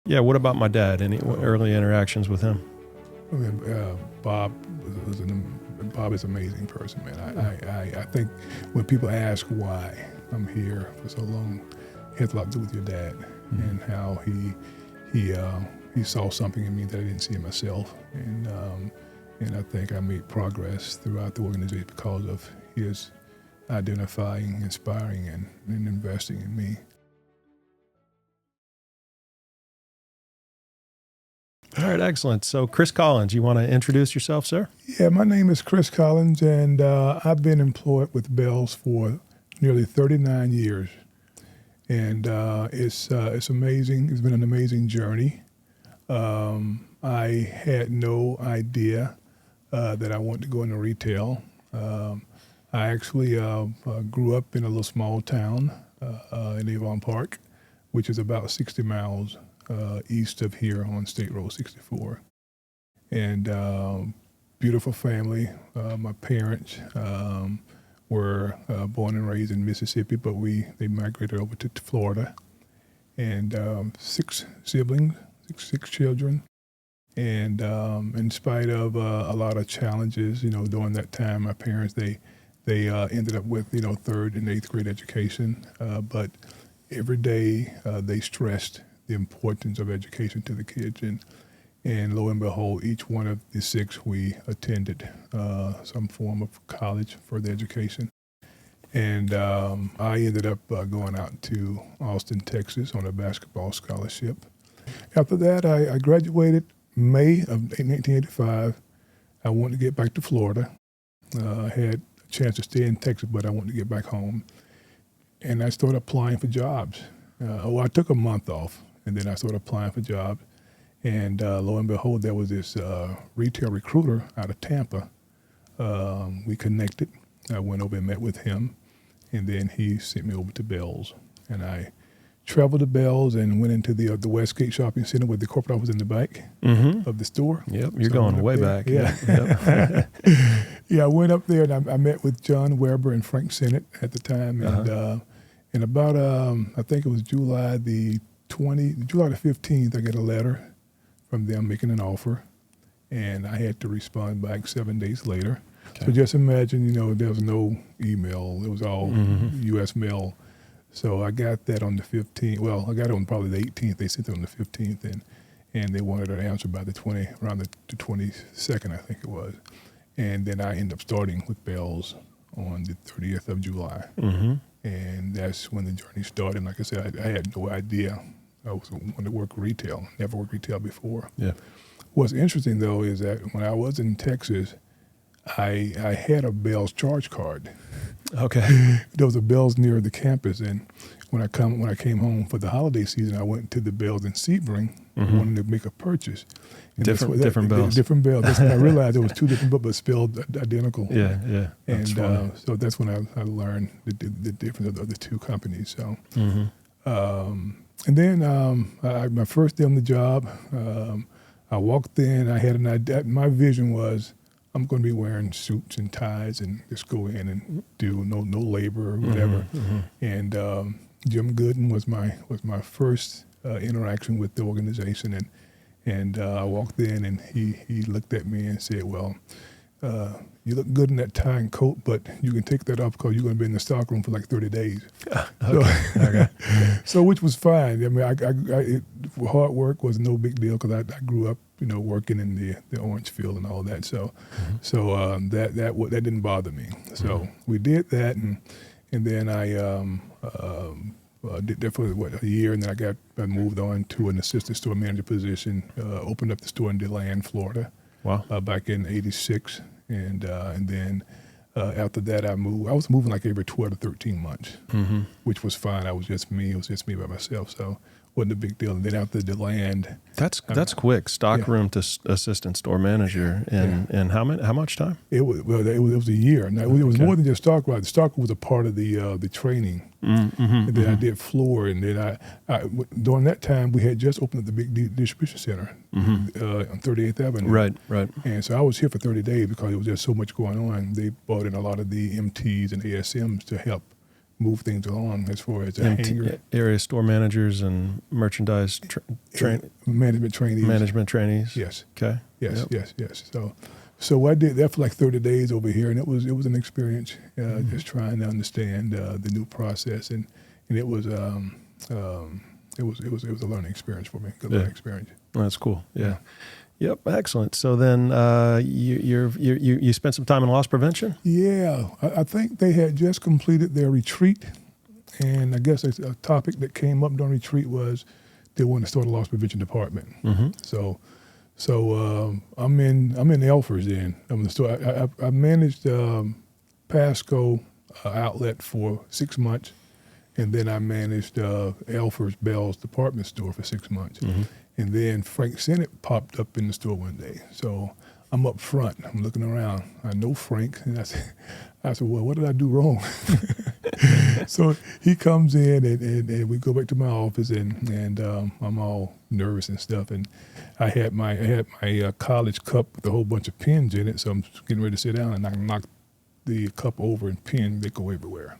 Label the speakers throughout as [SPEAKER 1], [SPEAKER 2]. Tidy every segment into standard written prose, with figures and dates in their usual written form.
[SPEAKER 1] Yeah, what about my dad? Any early interactions with him?
[SPEAKER 2] I mean, Bob Bob is an amazing person, man. I think when people ask why I'm here for so long, it has a lot to do with your dad and how he saw something in me that I didn't see in myself, and I think I made progress throughout the organization because of his identifying, inspiring, and investing in me.
[SPEAKER 1] All right, excellent. So, Chris Collins, you want to introduce yourself, sir?
[SPEAKER 2] Yeah, my name is Chris Collins, and I've been employed with Bealls for nearly 39 years. And it's amazing. It's been an amazing journey. I had no idea that I wanted to go into retail. I actually grew up in a little small town in Avon Park, which is about 60 miles east of here on State Road 64. And beautiful family. My parents were born and raised in Mississippi, but they migrated over to Florida. And 6 siblings, six children. And in spite of a lot of challenges, during that time, my parents, they ended up with, 3rd and 8th grade education. But every day they stressed the importance of education to the kids. And lo and behold, each one of the 6, we attended some form of college for the education. And I ended up going out to Austin, Texas on a basketball scholarship. After that, I graduated May of 1985. I wanted to get back to Florida. I had a chance to stay in Texas, but I wanted to get back home. And I started applying for jobs. I took a month off, and then I started applying for jobs. And lo and behold, there was this retail recruiter out of Tampa. We connected. I went over and met with him, and then he sent me over to Bealls. And I traveled to Bealls and went into the Westgate Shopping Center with the corporate office in the back of the store.
[SPEAKER 1] Yep, you're going way back.
[SPEAKER 2] Yeah.
[SPEAKER 1] Yep.
[SPEAKER 2] Yeah, I went up there and I met with John Weber and Frank Sennett at the time. And about, I think it was July the 15th, I got a letter from them making an offer, and I had to respond back 7 days later. Okay. So just imagine, there was no email. It was all U.S. mail. So I got that on the 15th. Well, I got it on probably the 18th. They sent it on the 15th, and they wanted an answer by around the 22nd, I think it was. And then I ended up starting with Bealls on the 30th of July. And that's when the journey started. Like I said, I had no idea I was going to work retail. Never worked retail before.
[SPEAKER 1] Yeah.
[SPEAKER 2] What's interesting, though, is that when I was in Texas, I had a Bealls charge card.
[SPEAKER 1] Okay.
[SPEAKER 2] There was a Bealls near the campus, and when I came home for the holiday season, I went to the Bealls in Sebring, wanted to make a purchase. And
[SPEAKER 1] different Bealls.
[SPEAKER 2] Different Bealls. That's when I realized it was 2 different but spelled identical.
[SPEAKER 1] Yeah, yeah.
[SPEAKER 2] And so that's when I learned the difference of the 2 companies. So, and then my first day on the job, I walked in. I had an idea. My vision was, I'm going to be wearing suits and ties and just go in and do no labor or whatever. And Jim Gooden was my first interaction with the organization, and I walked in and he looked at me and said, "Well, you look good in that tie and coat, but you can take that off because you're going to be in the stockroom for like 30 days."
[SPEAKER 1] Okay.
[SPEAKER 2] So which was fine. I mean, hard work was no big deal because I grew up, working in the orange field and all that. So, that didn't bother me. So we did that, and then I did that for a year, and then I moved on to an assistant store manager position. Opened up the store in DeLand, Florida.
[SPEAKER 1] Wow.
[SPEAKER 2] Back in '86, and then after that I moved. I was moving like every 12 to 13 months, which was fine. I was just me. It was just me by myself. So wasn't a big deal. And then after DeLand,
[SPEAKER 1] that's quick. Stockroom to assistant store manager, and how much time? It
[SPEAKER 2] was a year. Now, it was more than just stock. The stock was a part of the training. And then I did floor, and then I during that time we had just opened up the big distribution center on 38th Avenue.
[SPEAKER 1] Right.
[SPEAKER 2] And so I was here for 30 days because there was just so much going on. They brought in a lot of the MTs and ASMs to help move things along as far as a
[SPEAKER 1] And
[SPEAKER 2] hangar.
[SPEAKER 1] area store managers and merchandise
[SPEAKER 2] Management trainees.
[SPEAKER 1] management trainees.
[SPEAKER 2] Yes.
[SPEAKER 1] Okay.
[SPEAKER 2] Yes,
[SPEAKER 1] Yep.
[SPEAKER 2] yes. So I did that for like 30 days over here, and it was an experience, just trying to understand the new process, and it was it was a learning experience for me, good learning experience.
[SPEAKER 1] That's cool. Yeah. Yep. Excellent. So then you spent some time in loss prevention.
[SPEAKER 2] Yeah, I think they had just completed their retreat, and I guess a topic that came up during retreat was they wanted to start a loss prevention department.
[SPEAKER 1] Mm-hmm.
[SPEAKER 2] So I'm in Elfers then. I'm the store. I managed Pasco outlet for 6 months, and then I managed Elfers Bealls department store for 6 months.
[SPEAKER 1] Mm-hmm.
[SPEAKER 2] And then Frank Sennett popped up in the store one day. So I'm up front. I'm looking around. I know Frank, and I said, well, what did I do wrong? So he comes in, and we go back to my office, and I'm all nervous and stuff. And I had my college cup with a whole bunch of pins in it, so I'm getting ready to sit down, and I knocked the cup over, and pins, they go everywhere.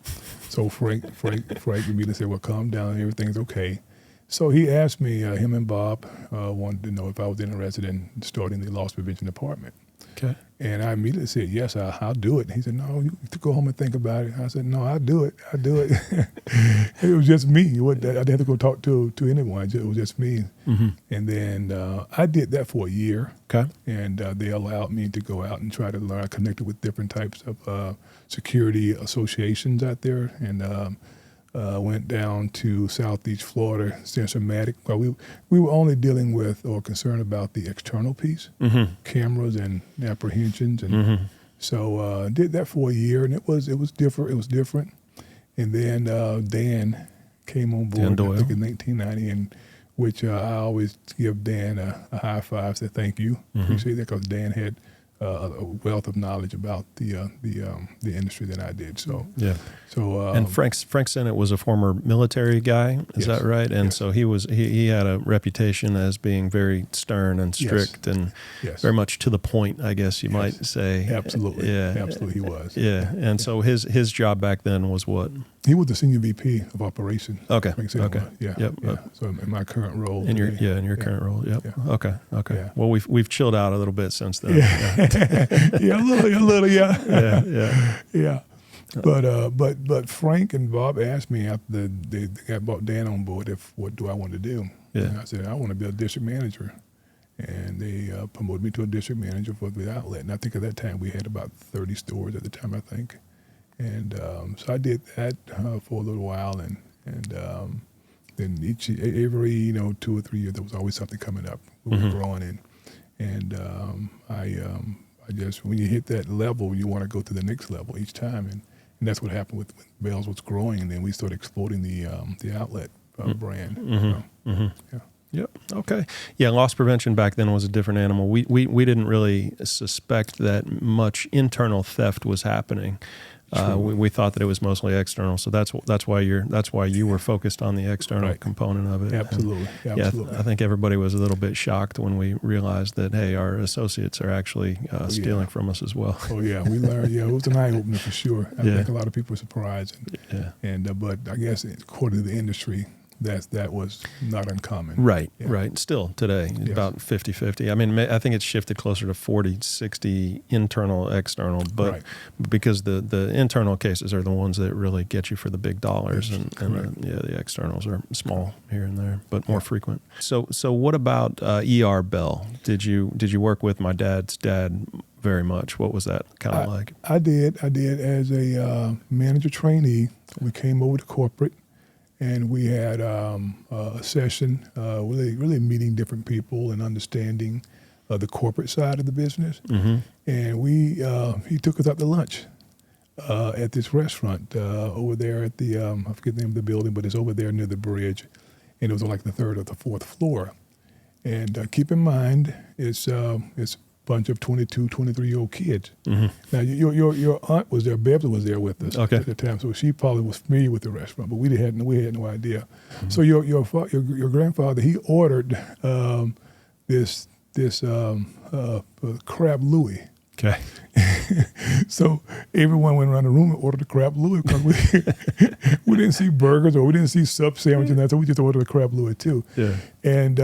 [SPEAKER 2] So Frank immediately said, well, calm down, everything's okay. So he asked me, him and Bob wanted to know if I was interested in starting the loss prevention department.
[SPEAKER 1] Okay.
[SPEAKER 2] And I immediately said, yes, I'll do it. He said, no, you have to go home and think about it. I said, no, I'll do it. It was just me. I didn't have to go talk to anyone. It was just me.
[SPEAKER 1] Mm-hmm.
[SPEAKER 2] And then I did that for a year.
[SPEAKER 1] Okay.
[SPEAKER 2] And they allowed me to go out and try to learn. I connected with different types of security associations out there, and went down to Southeast Florida, Centromatic. Well, we were only dealing with or concerned about the external piece,
[SPEAKER 1] Mm-hmm.
[SPEAKER 2] cameras and apprehensions, and
[SPEAKER 1] Mm-hmm.
[SPEAKER 2] so did that for a year, and it was different. It was different. And then Dan came on board,
[SPEAKER 1] Dan Doyle.
[SPEAKER 2] I think in 1990, and which I always give Dan a high five, say thank you, appreciate that, because Dan had a wealth of knowledge about the industry that I did. So
[SPEAKER 1] Yeah.
[SPEAKER 2] so
[SPEAKER 1] And Frank Sennett was a former military guy, is
[SPEAKER 2] Yes.
[SPEAKER 1] that right? And
[SPEAKER 2] Yes.
[SPEAKER 1] so he had a reputation as being very stern and strict and
[SPEAKER 2] yes,
[SPEAKER 1] very much to the point, I guess you
[SPEAKER 2] Yes.
[SPEAKER 1] might say.
[SPEAKER 2] absolutely,
[SPEAKER 1] Yeah.
[SPEAKER 2] absolutely, he was.
[SPEAKER 1] Yeah. And so his job back then was what?
[SPEAKER 2] He was the senior VP of operations.
[SPEAKER 1] Okay.
[SPEAKER 2] Frank Sennett
[SPEAKER 1] Okay.
[SPEAKER 2] was. Yeah.
[SPEAKER 1] Yep.
[SPEAKER 2] Yeah. So in my current role.
[SPEAKER 1] In your
[SPEAKER 2] today,
[SPEAKER 1] current role. Yep.
[SPEAKER 2] Yeah.
[SPEAKER 1] Okay.
[SPEAKER 2] Yeah.
[SPEAKER 1] Well, we've chilled out a little bit since then.
[SPEAKER 2] yeah, a little, yeah.
[SPEAKER 1] Yeah.
[SPEAKER 2] Yeah. But Frank and Bob asked me after they got brought Dan on board, what do I want to do?
[SPEAKER 1] Yeah.
[SPEAKER 2] And I said, I want to be a district manager. And they promoted me to a district manager for the outlet. And I think at that time we had about 30 stores at the time, I think. And so I did that for a little while, and then every 2 or 3 years there was always something coming up. We were growing, and I just, when you hit that level, you want to go to the next level each time, and that's what happened with Bealls was growing, and then we started exploding the outlet brand. So, yeah.
[SPEAKER 1] Yep. Okay. Yeah. Loss prevention back then was a different animal. We didn't really suspect that much internal theft was happening. We thought that it was mostly external. So that's why you were focused on the external
[SPEAKER 2] Right.
[SPEAKER 1] component of it.
[SPEAKER 2] Absolutely.
[SPEAKER 1] And,
[SPEAKER 2] Absolutely.
[SPEAKER 1] I think everybody was a little bit shocked when we realized that, hey, our associates are actually stealing from us as well.
[SPEAKER 2] Oh yeah, we learned. Yeah, it was an eye opener for sure. I think a lot of people were surprised, but I guess according to the industry, that was not uncommon.
[SPEAKER 1] Right,
[SPEAKER 2] Yeah.
[SPEAKER 1] right. Still today, about 50-50. I mean, I think it's shifted closer to 40-60 internal, external, but
[SPEAKER 2] Right.
[SPEAKER 1] because the internal cases are the ones that really get you for the big dollars, and the externals are small here and there, but more frequent. So what about ER Bell? Did you work with my dad's dad very much? What was that kind of like?
[SPEAKER 2] I did as a manager trainee. We came over to corporate. And we had a session, really meeting different people and understanding the corporate side of the business. Mm-hmm. And he took us out to lunch at this restaurant over there at the, I forget the name of the building, but it's over there near the bridge. And it was on like the 3rd or the 4th floor. And keep in mind, it's a bunch of 22, 23-year-old kids. Mm-hmm. Now, your aunt was there, Beverly was there with us at the time, so she probably was familiar with the restaurant, but we had no idea. Mm-hmm. So your grandfather, he ordered this crab Louis.
[SPEAKER 1] Okay.
[SPEAKER 2] So everyone went around the room and ordered a crab louis because we didn't see burgers or we didn't see sub sandwich and that, so we just ordered a crab louis too.
[SPEAKER 1] Yeah.
[SPEAKER 2] And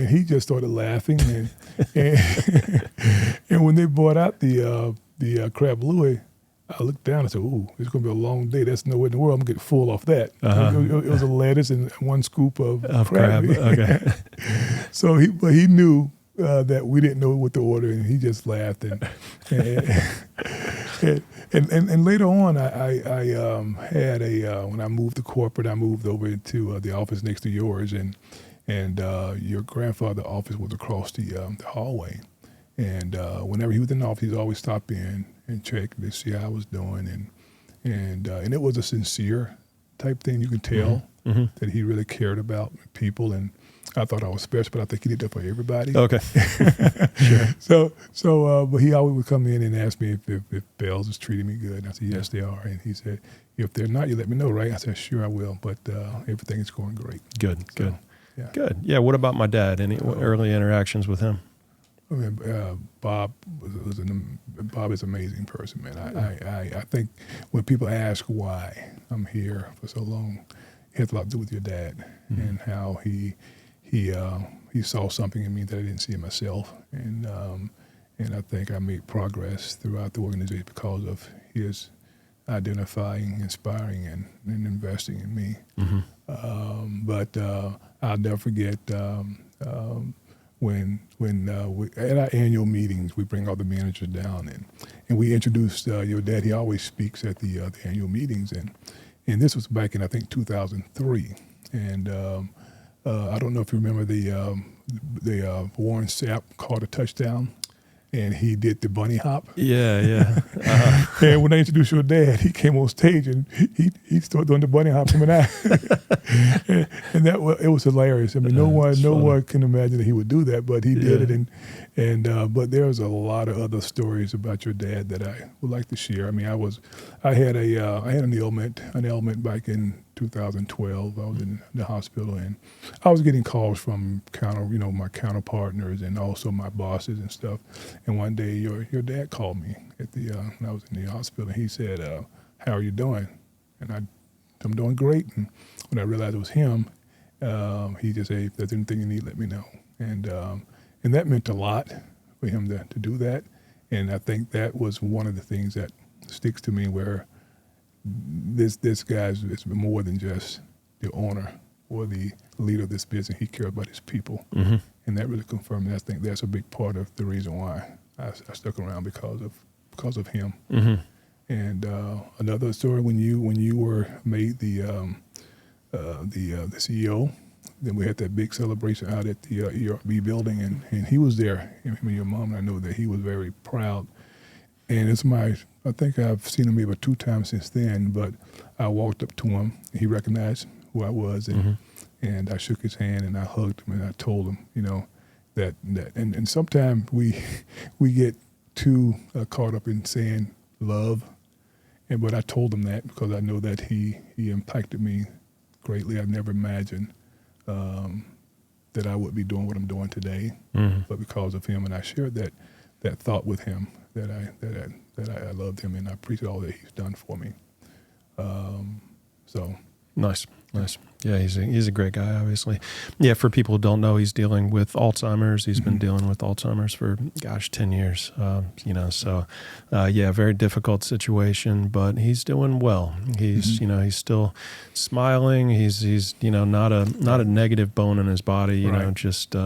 [SPEAKER 2] he just started laughing and when they brought out the crab louis, I looked down and said, "Ooh, it's going to be a long day. That's nowhere in the world. I'm going to get full off that." It was a lettuce and one scoop of crab.
[SPEAKER 1] Okay.
[SPEAKER 2] So he knew that we didn't know what to order, and he just laughed. And later on, I had when I moved to corporate, I moved over into the office next to yours, and your grandfather's office was across the hallway. And whenever he was in the office, he'd always stop in and check to see how I was doing, and it was a sincere type thing. You can tell that he really cared about people, and I thought I was special, but I think he did that for everybody.
[SPEAKER 1] Okay. Sure.
[SPEAKER 2] So, but he always would come in and ask me if Bealls is treating me good. And I said, yes, they are. And he said, if they're not, you let me know, right? I said, sure, I will. But everything is going great.
[SPEAKER 1] Good.
[SPEAKER 2] Yeah.
[SPEAKER 1] Good. Yeah. What about my dad? Any early interactions with him?
[SPEAKER 2] I mean, Bob is an amazing person, man. I think when people ask why I'm here for so long, it has a lot to do with your dad and how he saw something in me that I didn't see in myself, and I think I made progress throughout the organization because of his identifying, inspiring, and investing in me. But I'll never forget. When at our annual meetings, we bring all the managers down and we introduced your dad. He always speaks at the annual meetings, and this was back in I think 2003. And I don't know if you remember the Warren Sapp caught a touchdown, and he did the bunny hop.
[SPEAKER 1] Yeah.
[SPEAKER 2] And when I introduced your dad, he came on stage and he started doing the bunny hop. Him and I, and it was hilarious. I mean, no one can imagine that he would do that, but he did it. And but there's a lot of other stories about your dad that I would like to share. I mean, I had an ailment back in 2012. I was in the hospital, and I was getting calls from my counter partners and also my bosses and stuff. And one day, your dad called me when I was in the hospital, and he said, "How are you doing?" And I'm doing great. And when I realized it was him, he just said, "If there's anything you need, let me know." And that meant a lot for him to do that. And I think that was one of the things that sticks to me, where this guy is more than just the owner or the leader of this business. He cares about his people. And that really confirmed me. I think that's a big part of the reason why I stuck around, because of him. And another story, when you were made the CEO, then we had that big celebration out at the ER building, and he was there. Him and your mom, and I know that he was very proud. And I think I've seen him maybe 2 times since then, but I walked up to him, he recognized who I was, and I shook his hand and I hugged him and I told him, that and sometimes we get too caught up in saying love, but I told him that because I know that he impacted me greatly. I never imagined that I would be doing what I'm doing today, but because of him, and I shared that thought with him, that I loved him and I appreciate all that he's done for me. So
[SPEAKER 1] nice. Yeah, he's a great guy, obviously. Yeah, for people who don't know, he's dealing with Alzheimer's. He's been dealing with Alzheimer's for 10 years. So very difficult situation, but he's doing well. He's he's still smiling. He's not a negative bone in his body. Just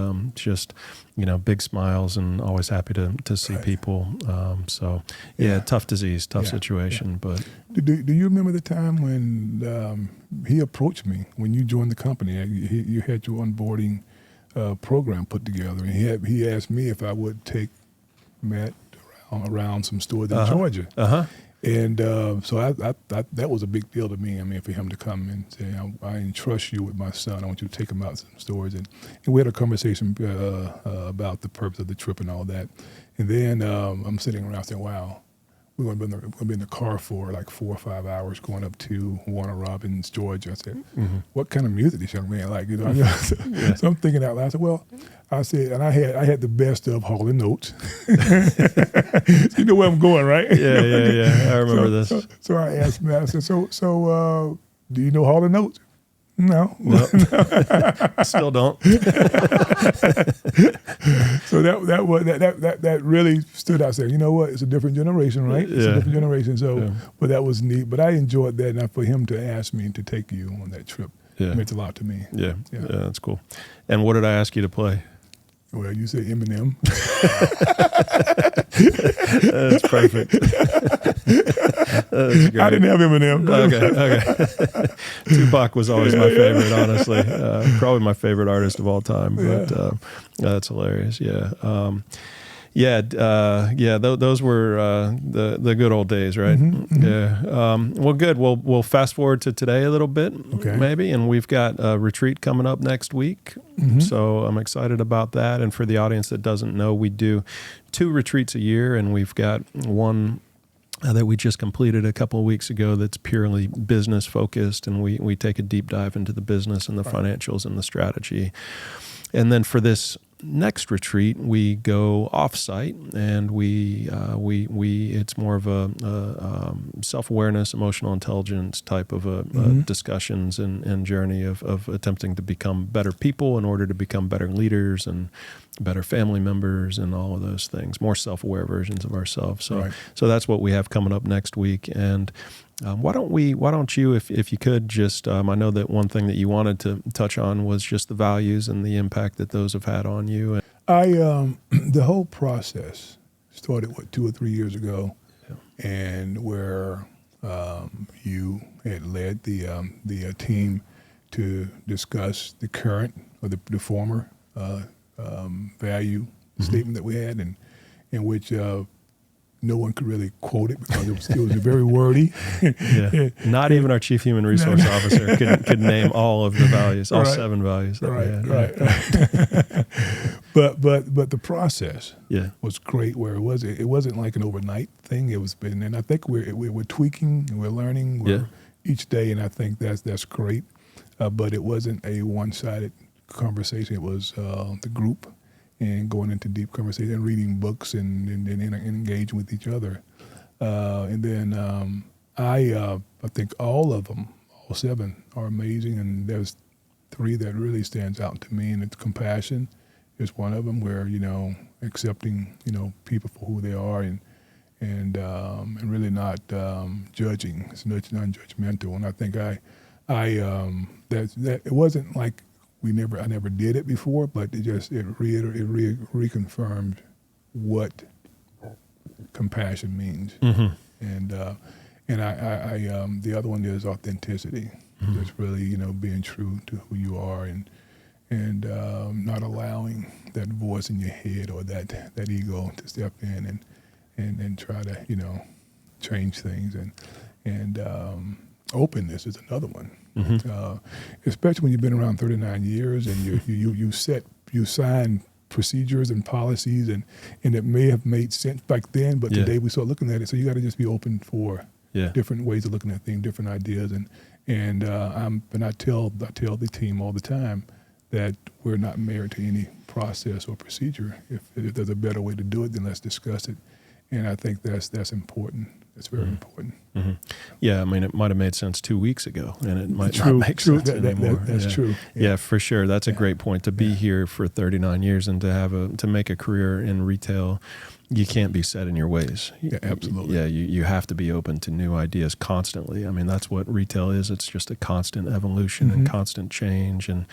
[SPEAKER 1] big smiles and always happy to see people. Tough disease, tough situation,
[SPEAKER 2] yeah.
[SPEAKER 1] but.
[SPEAKER 2] Do you remember the time when he approached me when you joined the company? You had your onboarding program put together, and he asked me if I would take Matt around some stores in Georgia. And so I that was a big deal to me. I mean, for him to come and say, I entrust you with my son. I want you to take him out to some stores. And we had a conversation about the purpose of the trip and all that. And then I'm sitting around saying, wow, we're going to be in the car for like 4 or 5 hours going up to Warner Robins, Georgia. I said, what kind of music this young man like? You know, so I'm thinking out loud. I said, well, and I had the best of Hall & Oates. You know where I'm going, right?
[SPEAKER 1] Yeah. I remember this.
[SPEAKER 2] So I asked him, I said, so do you know Hall & Oates? No.
[SPEAKER 1] Still don't.
[SPEAKER 2] So that really stood out. Saying, you know what, it's a different generation, right? It's a different generation. So, but that was neat. But I enjoyed that, and for him to ask me to take you on that trip meant a lot to me.
[SPEAKER 1] Yeah, that's cool. And what did I ask you to play?
[SPEAKER 2] Well, you said Eminem.
[SPEAKER 1] That's perfect. That's great.
[SPEAKER 2] I didn't have Eminem.
[SPEAKER 1] Okay. Tupac was always my favorite, honestly. Probably my favorite artist of all time. But that's hilarious. Yeah. Those were the good old days, right? Yeah. Well, good. We'll fast forward to today a little bit, maybe, and we've got a retreat coming up next week. So I'm excited about that. And for the audience that doesn't know, we do 2 retreats a year, and we've got one that we just completed a couple of weeks ago that's purely business focused, and we take a deep dive into the business and the financials and the strategy. And then for this next retreat, we go off-site, and we it's more of a self-awareness, emotional intelligence type of discussions and journey of attempting to become better people in order to become better leaders and better family members and all of those things, more self-aware versions of ourselves. So that's what we have coming up next week. And why don't you, if you could, just I know that one thing that you wanted to touch on was just the values and the impact that those have had on you.
[SPEAKER 2] The whole process started 2 or 3 years ago, and where you had led the team to discuss the current or the former value statement that we had, and in which no one could really quote it because it was very wordy.
[SPEAKER 1] Not even our chief human resource officer could name all of the values, all 7 values that we had.
[SPEAKER 2] But the process was great. Where it wasn't like an overnight thing. It was been, and I think we're tweaking and we're learning each day, and I think that's great. But it wasn't a one-sided conversation. It was the group, and going into deep conversation and reading books and engaging with each other. And then I think all of them, all 7, are amazing. And there's 3 that really stands out to me, and it's compassion is one of them, where, accepting, people for who they are and really not judging. It's non-judgmental. And I think that it wasn't like I never did it before, but it reconfirmed what compassion means. And I the other one is authenticity. Just really, being true to who you are, and not allowing that voice in your head or that ego to step in and try to, change things. And openness is another one. Especially when you've been around 39 years and you sign procedures and policies, and it may have made sense back then, but today we start looking at it. So you got to just be open for different ways of looking at things, different ideas, and I tell the team all the time that we're not married to any process or procedure. If there's a better way to do it, then let's discuss it. And I think that's important. That's very important.
[SPEAKER 1] Yeah, I mean, it might have made sense 2 weeks ago, and it might not make sense anymore.
[SPEAKER 2] That's true.
[SPEAKER 1] Yeah, for sure. That's a great point. To be here for 39 years and to make a career in retail, you can't be set in your ways.
[SPEAKER 2] Yeah, absolutely.
[SPEAKER 1] Yeah, you have to be open to new ideas constantly. I mean, that's what retail is. It's just a constant evolution and constant change. And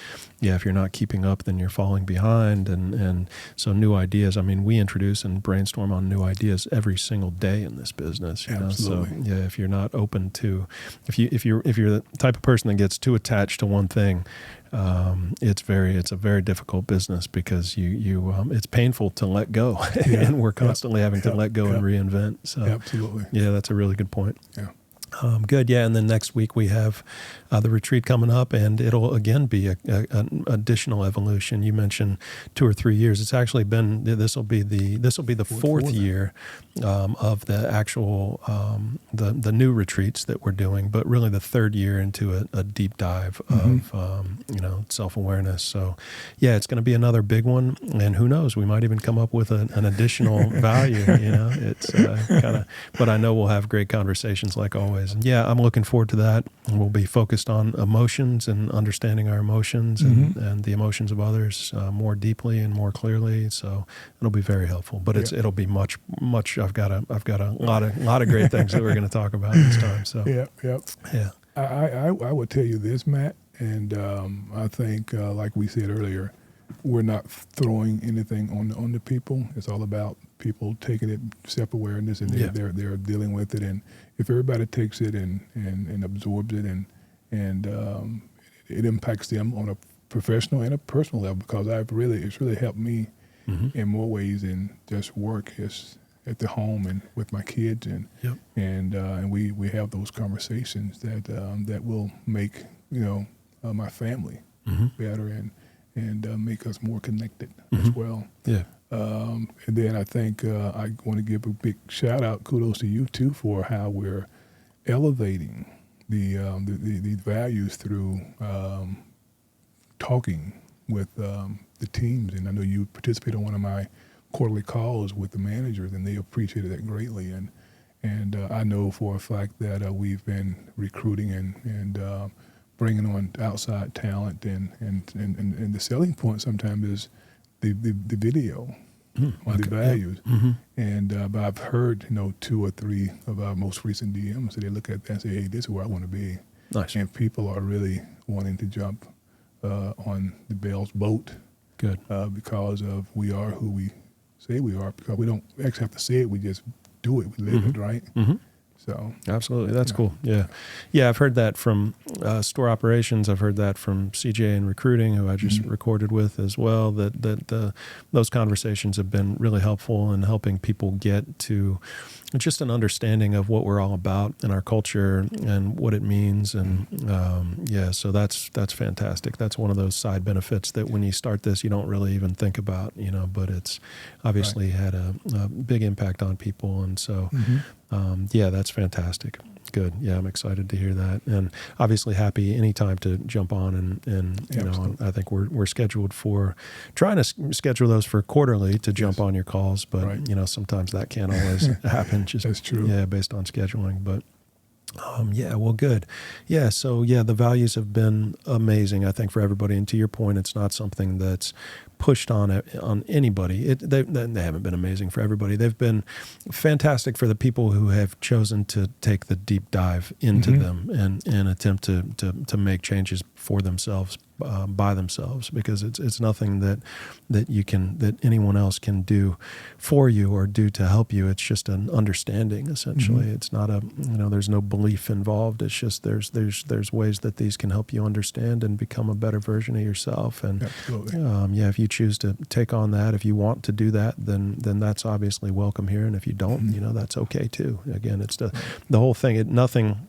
[SPEAKER 1] if you're not keeping up, then you're falling behind. And so new ideas, I mean, we introduce and brainstorm on new ideas every single day in this business.
[SPEAKER 2] Absolutely.
[SPEAKER 1] So if you're not open to, if you're the type of person that gets too attached to one thing, it's a very difficult business, because it's painful to let go, and we're constantly having to let go and reinvent. So
[SPEAKER 2] absolutely.
[SPEAKER 1] Yeah, that's a really good point.
[SPEAKER 2] Yeah.
[SPEAKER 1] Good, yeah. And then next week we have the retreat coming up, and it'll again be an additional evolution. You mentioned 2 or 3 years. It's actually been this will be the fourth year of the actual the new retreats that we're doing, but really the third year into a deep dive of self-awareness. So yeah, it's going to be another big one, and who knows, we might even come up with an additional value. It's kind of, but I know we'll have great conversations like always. And yeah, I'm looking forward to that. And we'll be focused on emotions and understanding our emotions and the emotions of others more deeply and more clearly. So it'll be very helpful. But it'll be much. I've got a lot of great things that we're going to talk about this time. So yeah.
[SPEAKER 2] I would tell you this, Matt, and I think like we said earlier, we're not throwing anything on the people. It's all about people taking it, self-awareness, and they're dealing with it. And if everybody takes it and absorbs it and it impacts them on a professional and a personal level, because it's really helped me in more ways than just work. It's at the home and with my kids, and we have those conversations that will make my family better and make us more connected as well.
[SPEAKER 1] Yeah.
[SPEAKER 2] And then I think I want to give a big shout out, kudos to you too, for how we're elevating the values through talking with the teams. And I know you participated in one of my quarterly calls with the managers, and they appreciated that greatly. And I know for a fact that we've been recruiting and bringing on outside talent, and the selling point sometimes is the video on the values. And but I've heard 2 or 3 of our most recent DMs, so they look at that and say, hey, this is where I want to be.
[SPEAKER 1] Nice.
[SPEAKER 2] And people are really wanting to jump on the Bealls boat.
[SPEAKER 1] Good.
[SPEAKER 2] Because of we are who we say we are, because we don't actually have to say it, we just do it, we live it, right? So
[SPEAKER 1] absolutely, that's cool. Yeah, I've heard that from store operations. I've heard that from CJ in recruiting, who I just recorded with as well. That those conversations have been really helpful in helping people get to just an understanding of what we're all about in our culture and what it means. And so that's fantastic. That's one of those side benefits that when you start this, you don't really even think about, but it's obviously had a big impact on people. And so, that's fantastic. Good. Yeah, I'm excited to hear that, and obviously happy anytime to jump on and I think we're scheduled for trying to schedule those for quarterly to jump on your calls, but sometimes that can't always happen. Just
[SPEAKER 2] that's true.
[SPEAKER 1] Yeah, based on scheduling, but. Well, good. Yeah, so the values have been amazing, I think, for everybody. And to your point, it's not something that's pushed on anybody. They haven't been amazing for everybody. They've been fantastic for the people who have chosen to take the deep dive into them and attempt to make changes for themselves by themselves, because it's nothing that anyone else can do for you or do to help you. It's just an understanding, essentially. It's not there's no belief involved. It's just there's ways that these can help you understand and become a better version of yourself. And if you choose to take on that, if you want to do that, then that's obviously welcome here. And if you don't, that's okay too. Again, it's the whole thing. Nothing.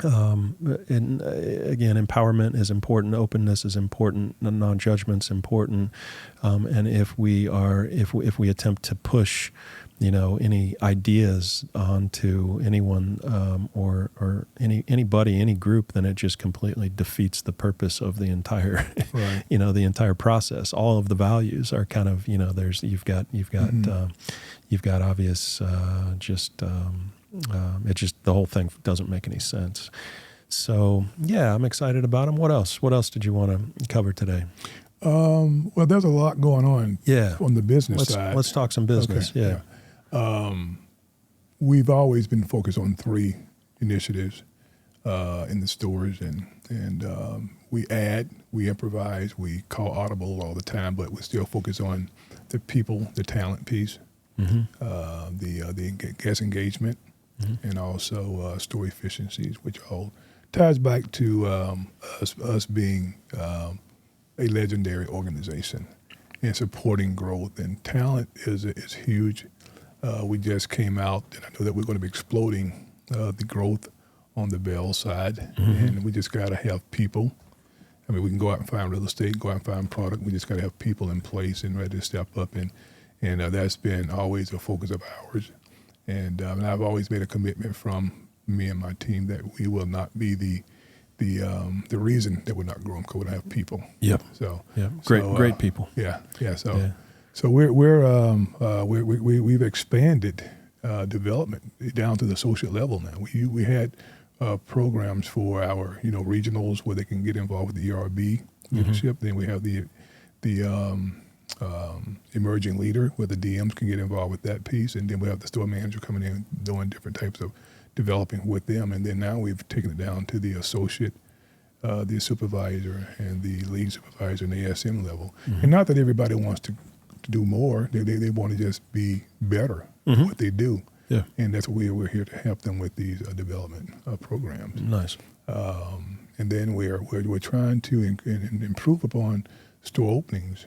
[SPEAKER 1] And again, empowerment is important. Openness is important. Non-judgment's important. And if we attempt to push, any ideas onto anyone or anybody, any group, then it just completely defeats the purpose of the entire, the entire process. All of the values are kind of, you've got obvious, it just, the whole thing doesn't make any sense. So I'm excited about them. What else? What else did you want to cover today?
[SPEAKER 2] Well, there's a lot going on. On the business side.
[SPEAKER 1] Let's talk some business. Okay.
[SPEAKER 2] We've always been focused on 3 initiatives in the stores, and we add, we improvise, we call audible all the time, but we still focus on the people, the talent piece, the guest engagement, and also store efficiencies, which all ties back to us being a legendary organization and supporting growth. And talent is huge. We just came out, and I know that we're going to be exploding the growth on the Bealls side, and we just got to have people. I mean, we can go out and find real estate, go out and find product. We just got to have people in place and ready to step up, and that's been always a focus of ours. And I've always made a commitment from me and my team that we will not be the reason that we're not growing, because we don't have people.
[SPEAKER 1] Yep.
[SPEAKER 2] So
[SPEAKER 1] yeah, great people.
[SPEAKER 2] Yeah. So we've expanded development down to the associate level now. We had programs for our regionals where they can get involved with the ERB leadership. Then we have the emerging leader where the DMs can get involved with that piece, and then we have the store manager coming in doing different types of developing with them, and then now we've taken it down to the associate, the supervisor, and the lead supervisor and the ASM level. And not that everybody wants to do more; they want to just be better at what they do.
[SPEAKER 1] Yeah,
[SPEAKER 2] and that's what we're here to help them with these development programs.
[SPEAKER 1] Nice.
[SPEAKER 2] And then we're trying to improve upon store openings,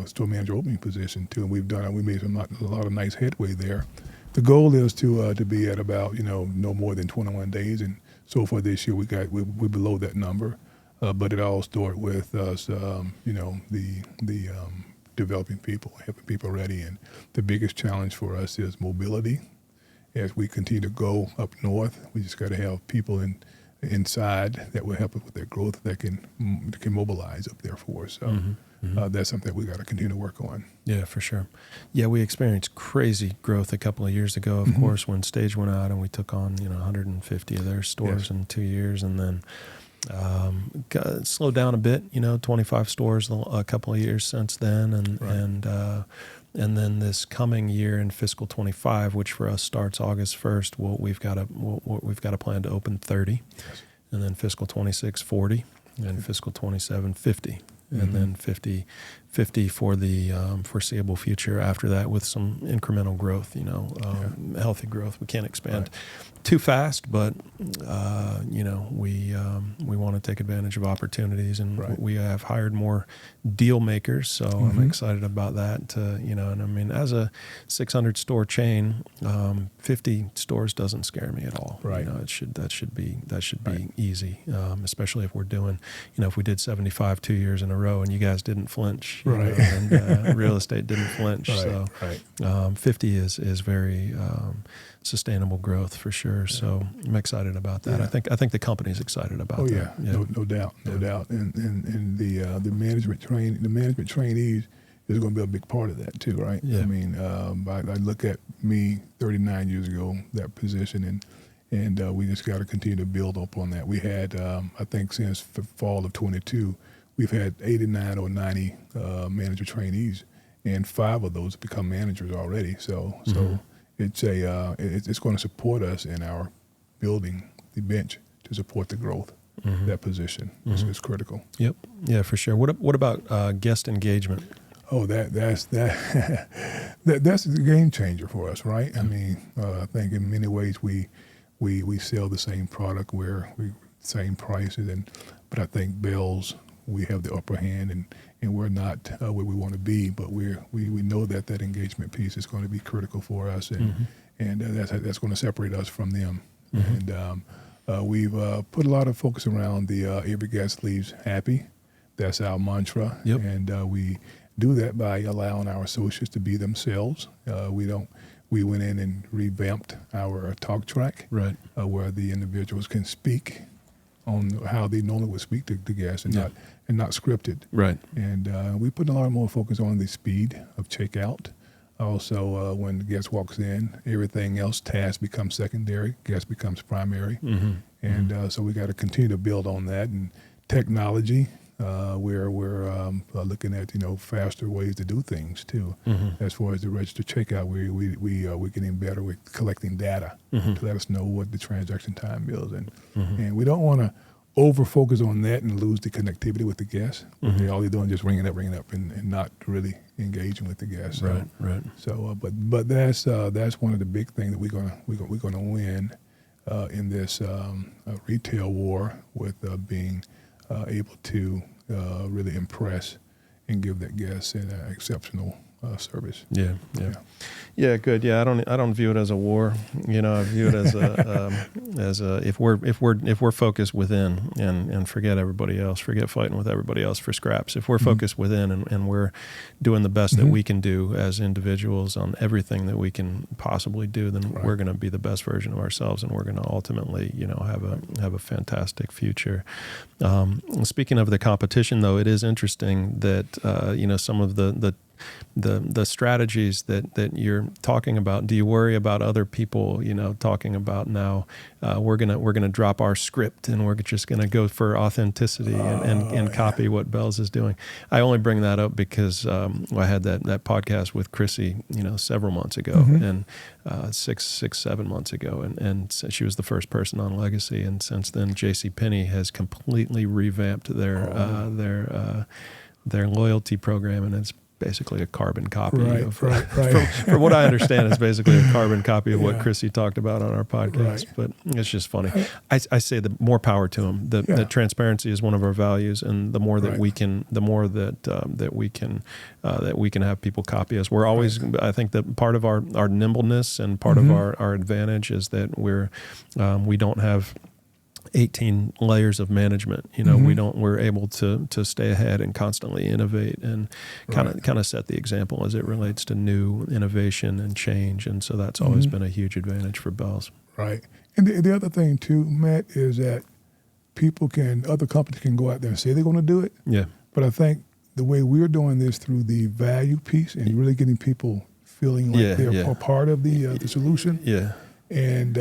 [SPEAKER 2] store manager opening position too, and we made a lot of nice headway there. The goal is to be at about no more than 21 days, and so far this year we're below that number. But it all started with us, the developing people, having people ready, and the biggest challenge for us is mobility. As we continue to go up north, we just got to have people inside that will help us with that growth that can mobilize up there for us. So that's something that we got to continue to work on.
[SPEAKER 1] Yeah, for sure. Yeah, we experienced crazy growth a couple of years ago, of course, when Stage went out and we took on 150 of their stores in 2 years, and then slowed down a bit. 25 stores a couple of years since then, and then this coming year in fiscal 25, which for us starts August 1st, we've got a plan to open 30, and then fiscal 26 40, and fiscal 27 50. And then 50 for the foreseeable future after that, with some incremental growth, healthy growth. We can't expand too fast, but, we want to take advantage of opportunities, and we have hired more deal makers. So I'm excited about that. And I mean, as a 600 store chain, 50 stores doesn't scare me at all.
[SPEAKER 2] Right.
[SPEAKER 1] That should be easy, especially if we're doing, if we did 75 2 years in a row and you guys didn't flinch, and real estate didn't flinch. 50 is very sustainable growth for sure. So I'm excited about that. I think the company's excited about that.
[SPEAKER 2] No doubt. And the management trainees is going to be a big part of that too, right?
[SPEAKER 1] Yeah.
[SPEAKER 2] I mean, I look at me 39 years ago, that position, and we just got to continue to build up on that. We had, I think, since the fall of 22, we've had 89 or 90 manager trainees, and 5 of those become managers already. So it's it's going to support us in our building the bench to support the growth. That position is critical.
[SPEAKER 1] Yep. Yeah, for sure. What about guest engagement?
[SPEAKER 2] Oh, that's a game changer for us, right? I mean, I think in many ways we sell the same product, where we same prices, but I think Bealls, we have the upper hand, and we're not where we want to be, but we know that engagement piece is going to be critical for us, and that's going to separate us from them. And we've put a lot of focus around the every guest leaves happy. That's our mantra, and we do that by allowing our associates to be themselves. We went in and revamped our talk track, where the individuals can speak on how they normally would speak to guests, and not scripted.
[SPEAKER 1] Right.
[SPEAKER 2] And we put a lot more focus on the speed of checkout. Also, when the guest walks in, everything else, task becomes secondary, guest becomes primary. And so we got to continue to build on that. And technology, we're looking at faster ways to do things too. As far as the register checkout, we're getting better with collecting data to let us know what the transaction time is, and we don't want to over focus on that and lose the connectivity with the guests. All they're doing is just ringing up, and not really engaging with the guests. So,
[SPEAKER 1] Right.
[SPEAKER 2] So, but that's one of the big things that we're gonna win in this retail war, with being able to really impress and give that guest an exceptional service.
[SPEAKER 1] Yeah. Yeah, good. Yeah, I don't view it as a war. I view it as a if we're focused within and forget everybody else, forget fighting with everybody else for scraps. If we're focused within and we're doing the best that we can do as individuals on everything that we can possibly do, then we're going to be the best version of ourselves, and we're going to ultimately, have a fantastic future. Speaking of the competition, though, it is interesting that some of the strategies that you're talking about. Do you worry about other people, talking about now we're gonna drop our script and we're just gonna go for authenticity and copy what Bealls is doing? I only bring that up because I had that podcast with Chrissy, several months ago, and 7 months ago, and she was the first person on Legacy, and since then JCPenney has completely revamped their loyalty program, and it's basically a carbon copy of from what I understand, it's basically a carbon copy of what Chrissy talked about on our podcast. But it's just funny. I say the more power to them. That transparency is one of our values, and the more that we can, that we can have people copy us. We're always, I think that part of our nimbleness and part of our advantage is that we don't have 18 layers of management. We're able to stay ahead and constantly innovate and kind of set the example as it relates to new innovation and change. And so that's always been a huge advantage for Bealls.
[SPEAKER 2] Right. And the other thing too, Matt, is that other companies can go out there and say they're going to do it. Yeah. But I think the way we're doing this through the value piece and really getting people feeling like they're a part of the solution. Yeah. And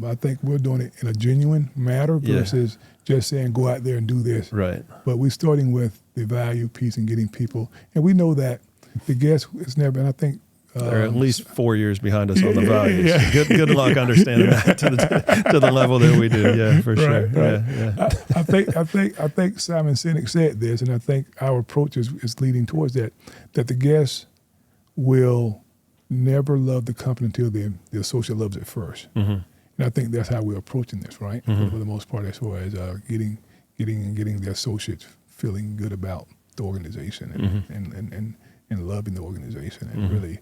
[SPEAKER 2] I think we're doing it in a genuine manner versus just saying, go out there and do this. Right. But we're starting with the value piece and getting people. And we know that the guest is never, and I think
[SPEAKER 1] they're at least 4 years behind us on the values. Yeah. Good luck understanding that to the level that we do. Yeah, for sure. Right. Yeah.
[SPEAKER 2] I think Simon Sinek said this, and I think our approach is leading towards that the guests will never love the company until the associate loves it first. And I think that's how we're approaching this, right? For the most part, as far as getting the associates feeling good about the organization and loving the organization and really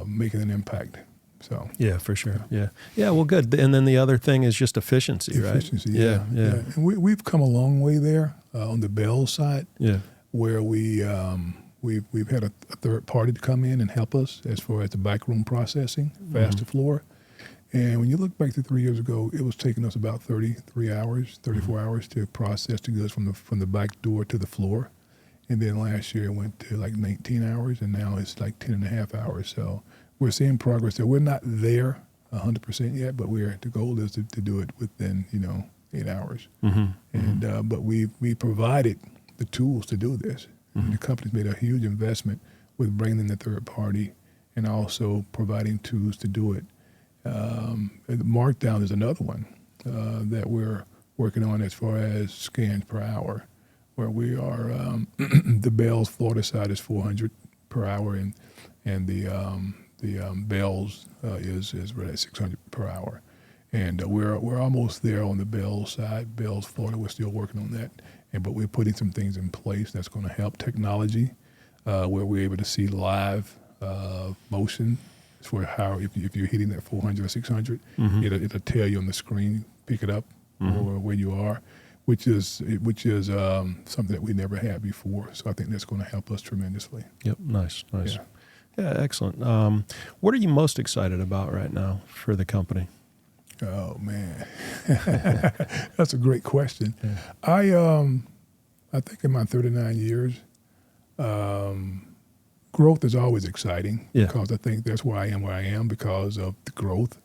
[SPEAKER 2] making an impact. So
[SPEAKER 1] yeah, for sure. Yeah. Well, good. And then the other thing is just efficiency, right?
[SPEAKER 2] Efficiency. Yeah. And we've come a long way there on the Bealls side. Yeah. Where We've had a third party to come in and help us as far as the backroom processing, fast to floor. And when you look back to 3 years ago, it was taking us about 34 hours to process the goods from the back door to the floor. And then last year it went to like 19 hours, and now it's like 10 and a half hours. So we're seeing progress there. We're not there 100% yet, but the goal is to do it within 8 hours. And but we provided the tools to do this. And the company's made a huge investment with bringing in the third party and also providing tools to do it. Markdown is another one that we're working on as far as scans per hour, where we are, the Bealls Florida side is 400 per hour, and the Bealls is right at 600 per hour. And we're almost there on the Bealls side. Bealls Florida, we're still working on that. But we're putting some things in place that's going to help technology, where we're able to see live motion for how if you're hitting that 400 or 600, it'll tell you on the screen, pick it up or where you are, which is something that we never had before. So I think that's going to help us tremendously.
[SPEAKER 1] Yep, nice. Yeah, excellent. What are you most excited about right now for the company?
[SPEAKER 2] Oh man, that's a great question. Yeah. I think in my 39 years, growth is always exciting because I think that's why I am where I am because of the growth.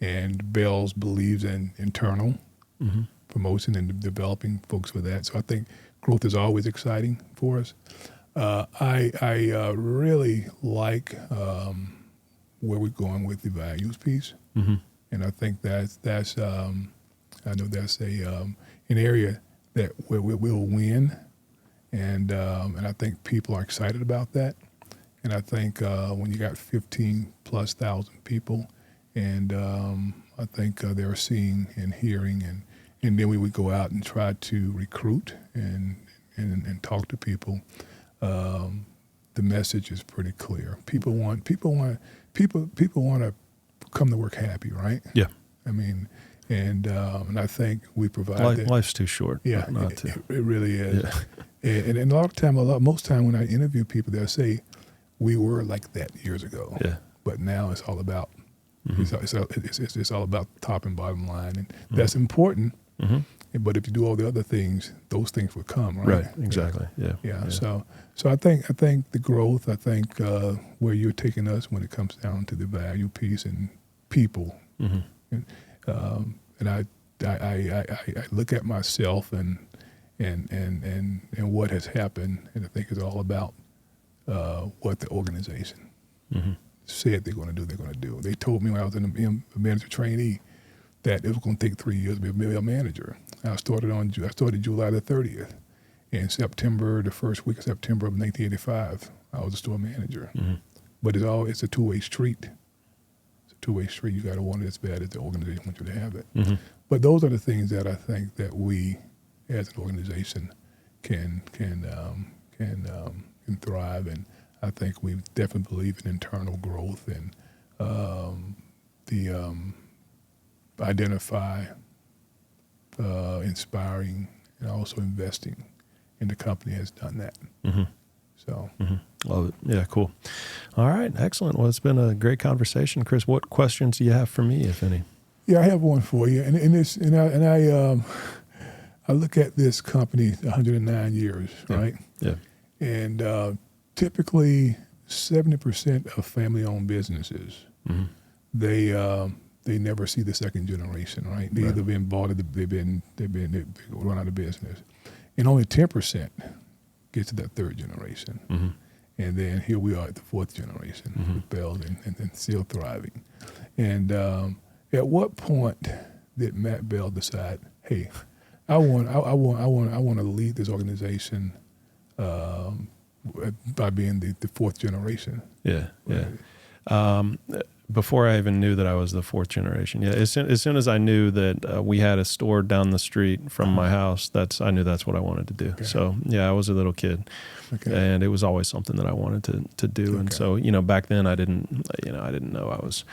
[SPEAKER 2] And Bealls believes in internal promotion and developing folks with that. So I think growth is always exciting for us. I really like where we're going with the values piece. And I think that's I know that's an area that where we'll win, and I think people are excited about that. And I think when you got 15,000+ people, and I think they're seeing and hearing, and then we would go out and try to recruit and talk to people. The message is pretty clear. People want to come to work happy, right?
[SPEAKER 1] Yeah.
[SPEAKER 2] I mean, and I think we provide that.
[SPEAKER 1] Life's too short.
[SPEAKER 2] Yeah,
[SPEAKER 1] not to.
[SPEAKER 2] It really is.
[SPEAKER 1] Yeah.
[SPEAKER 2] And most time when I interview people, they'll say, "We were like that years ago."
[SPEAKER 1] Yeah.
[SPEAKER 2] But now it's all about it's all about top and bottom line, and that's
[SPEAKER 1] Mm-hmm.
[SPEAKER 2] important.
[SPEAKER 1] Mm-hmm.
[SPEAKER 2] But if you do all the other things, those things will come, right?
[SPEAKER 1] Right. Exactly. Yeah.
[SPEAKER 2] Yeah. So I think the growth. I think where you're taking us when it comes down to the value piece and people,
[SPEAKER 1] Mm-hmm.
[SPEAKER 2] and I look at myself and what has happened, and I think it's all about what the organization said they're going to do. They're going to do. They told me when I was a manager trainee that it was going to take 3 years to be a manager. I started July the 30th. In September, the first week of September of 1985, I was a store manager.
[SPEAKER 1] Mm-hmm.
[SPEAKER 2] But it's a two-way street. It's a two-way street. You got to want it as bad as the organization wants you to have it.
[SPEAKER 1] Mm-hmm.
[SPEAKER 2] But those are the things that I think that we, as an organization, can thrive. And I think we definitely believe in internal growth and identify, inspiring, and also investing. And the company has done that.
[SPEAKER 1] Mm-hmm.
[SPEAKER 2] So.
[SPEAKER 1] Mm-hmm. Love it. Yeah, cool. All right, excellent. Well, it's been a great conversation, Chris. What questions do you have for me, if any?
[SPEAKER 2] Yeah, I have one for you, I look at this company 109 years, right?
[SPEAKER 1] Yeah.
[SPEAKER 2] And typically 70% of family-owned businesses, they never see the second generation, right? They either been bought or they've run out of business, and only 10% get to that third generation.
[SPEAKER 1] Mm-hmm.
[SPEAKER 2] And then here we are at the fourth generation with Bealls and still thriving. And at what point did Matt Beall decide, hey, I want to lead this organization by being the fourth generation?
[SPEAKER 1] Yeah, yeah. Before I even knew that I was the fourth generation. Yeah, as soon as I knew that we had a store down the street from my house, I knew that's what I wanted to do.
[SPEAKER 2] Okay.
[SPEAKER 1] So yeah, I was a little kid, and it was always something that I wanted to do. Okay. And so back then I didn't know I was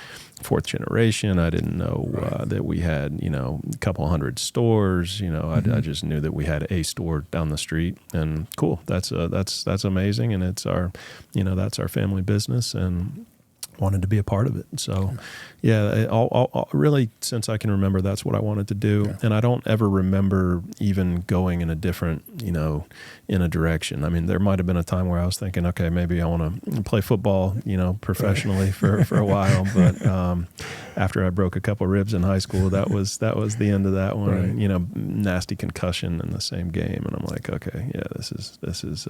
[SPEAKER 1] fourth generation. I didn't know that we had a couple hundred stores. I just knew that we had a store down the street, and cool. That's amazing, and it's our that's our family business, and wanted to be a part of it. So really, since I can remember, that's what I wanted to do. Yeah. And I don't ever remember even going in a different, in a direction. I mean, there might've been a time where I was thinking, okay, maybe I want to play football, professionally for a while. But after I broke a couple ribs in high school, that was the end of that one. Right. And, nasty concussion in the same game. And I'm like, okay, yeah, this is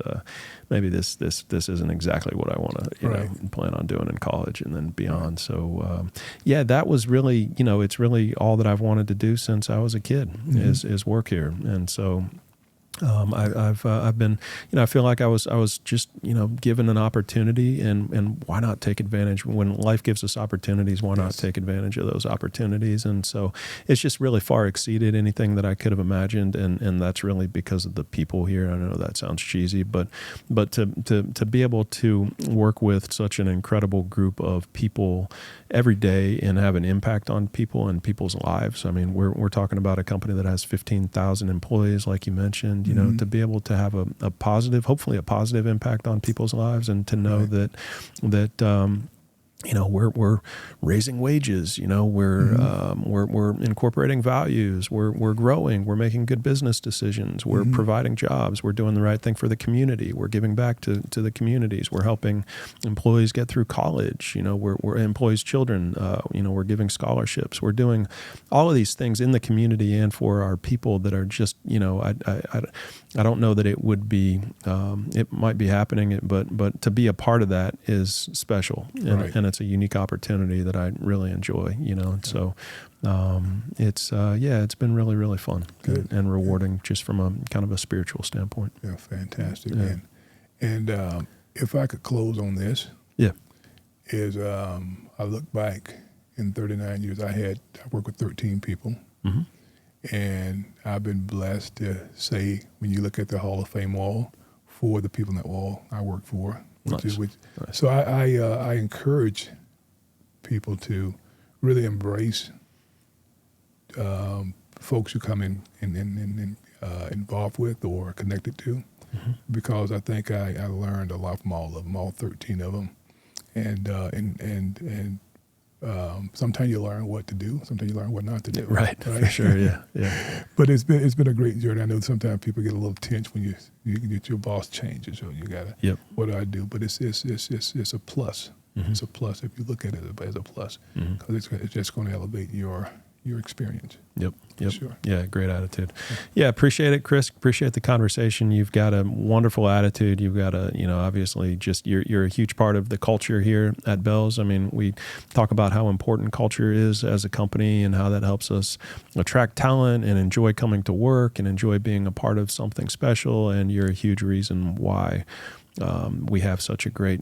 [SPEAKER 1] maybe this isn't exactly what I want to, plan on doing in college and then beyond. So, that was really, it's really all that I've wanted to do since I was a kid is work here. And so, I've been, I feel like I was just, given an opportunity, and why not take advantage when life gives us opportunities? Why not take advantage of those opportunities? And so it's just really far exceeded anything that I could have imagined. And that's really because of the people here. I know that sounds cheesy, but to be able to work with such an incredible group of people every day and have an impact on people and people's lives. I mean, we're talking about a company that has 15,000 employees, like you mentioned. To be able to have a positive, hopefully a positive impact on people's lives, and to know that we're raising wages, we're incorporating values, we're growing, we're making good business decisions, we're providing jobs, we're doing the right thing for the community, we're giving back to the communities, we're helping employees get through college, we're employees' children, we're giving scholarships, we're doing all of these things in the community and for our people that are just, I don't know that it would be, it might be happening, but to be a part of that is special, and it's a unique opportunity that I really enjoy, and so it's been really, really fun and rewarding just from a kind of a spiritual standpoint.
[SPEAKER 2] Yeah, fantastic, man. And if I could close on this, is I look back in 39 years, I worked with 13 people. And I've been blessed to say, when you look at the Hall of Fame wall, 4 of the people in that wall I work for, Nice. So I encourage people to really embrace folks you come in involved with or connected to, because I think I learned a lot from all of them, all 13 of them, and sometimes you learn what to do, sometimes you learn what not to do.
[SPEAKER 1] Right? For sure, yeah.
[SPEAKER 2] But it's been a great journey. I know sometimes people get a little tense when your boss changes, or you gotta, what do I do? But it's a plus. It's a plus if you look at it as a plus, because it's just going to elevate your experience.
[SPEAKER 1] Yep.
[SPEAKER 2] Sure.
[SPEAKER 1] Yeah, great attitude. Yeah, appreciate it, Chris. Appreciate the conversation. You've got a wonderful attitude. You've got obviously just you're a huge part of the culture here at Bealls. I mean, we talk about how important culture is as a company and how that helps us attract talent and enjoy coming to work and enjoy being a part of something special. And you're a huge reason why we have such a great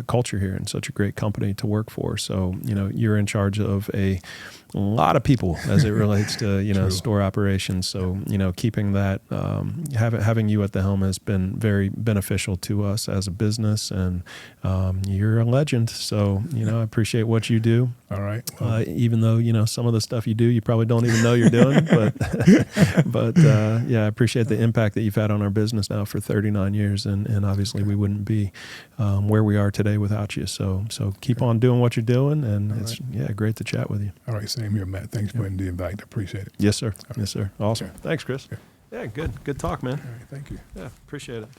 [SPEAKER 1] culture here and such a great company to work for. So, you're in charge of a lot of people as it relates to, store operations. So, keeping that, having you at the helm has been very beneficial to us as a business, and you're a legend. So, I appreciate what you do.
[SPEAKER 2] All right.
[SPEAKER 1] Even though, some of the stuff you do, you probably don't even know you're doing, but I appreciate the impact that you've had on our business now for 39 years. And obviously we wouldn't be where we are today without you. So keep on doing what you're doing. And it's great to chat with you.
[SPEAKER 2] All right. Same here, Matt. Thanks for the invite. I appreciate it.
[SPEAKER 1] Yes, sir. Yes, sir. Awesome.
[SPEAKER 2] Okay.
[SPEAKER 1] Thanks, Chris.
[SPEAKER 2] Okay.
[SPEAKER 1] Yeah, good talk, man.
[SPEAKER 2] All right. Thank you.
[SPEAKER 1] Yeah, appreciate it.